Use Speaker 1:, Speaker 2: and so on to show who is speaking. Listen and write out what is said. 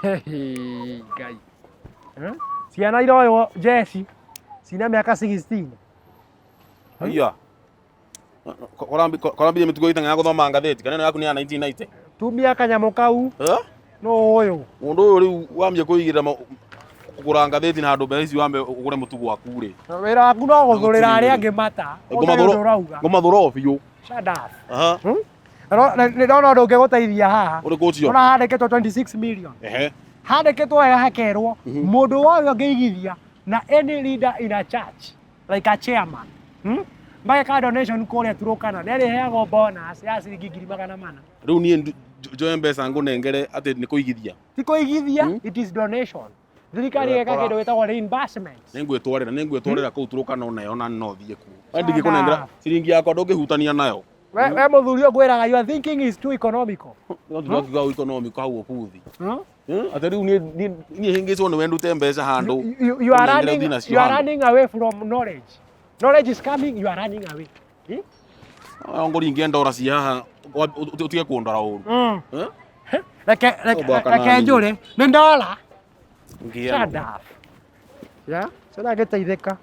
Speaker 1: Ngai. Ciana iroywo jeci cina mĩaka 16.
Speaker 2: Haiya. Korambia mĩtugo itanga ya gũthoma ngathĩti kana ĩno yaku nĩ ya 1990.
Speaker 1: Tumia kanyamũ kau. No ũyũ.
Speaker 2: Mũndũ ũyũ rĩu wambia kũigĩrĩra kũgũra ngathĩti na andũ mbeca ici wambe ũgũre mũtugo waku rĩ.
Speaker 1: Wĩra waku no gũthũrĩra arĩa angĩ mata.
Speaker 2: Ngũmathũra biũ.
Speaker 1: Shut up. Nĩ ndona ũndũ ũngĩgũteithia haha.
Speaker 2: Ũrĩkũ ũcio?
Speaker 1: Ona handĩkĩtwo 26 million. Handĩkĩtwo wega hakerwo mũndũ wothe ũngĩigithia na any leader in a church like a chairman. Mageka donation kũrĩa Turũkana nĩ arĩheagwo bonus ya ciringi 400,000.
Speaker 2: Rĩu niĩ njoe mbeca ngũnengere atĩ nĩ kũigithia.
Speaker 1: Ti kũigithia, it is donation. Thirikari ĩka kĩndũ gĩtagwo reimbursement.
Speaker 2: Nĩngwĩtwarĩra kũu Turũkana onayo na no thiĩ kuo. Ndingĩkũnengera ciringi yakwa ndũngĩhutania nayo.
Speaker 1: We mũthuri ũyũ ngwĩraga your thinking is too economical.
Speaker 2: No tiga economical hau ũkuthi. Atĩ rĩu niĩ hĩngĩcwo nĩwe ndute mbeca handũ.
Speaker 1: You are running away from knowledge. Knowledge is coming, you are running away.
Speaker 2: Ngũringia ndora cia haha ũtige kuondora ũru.
Speaker 1: Reke njũre nĩ ndora. Shut up. Cina gĩteithĩka.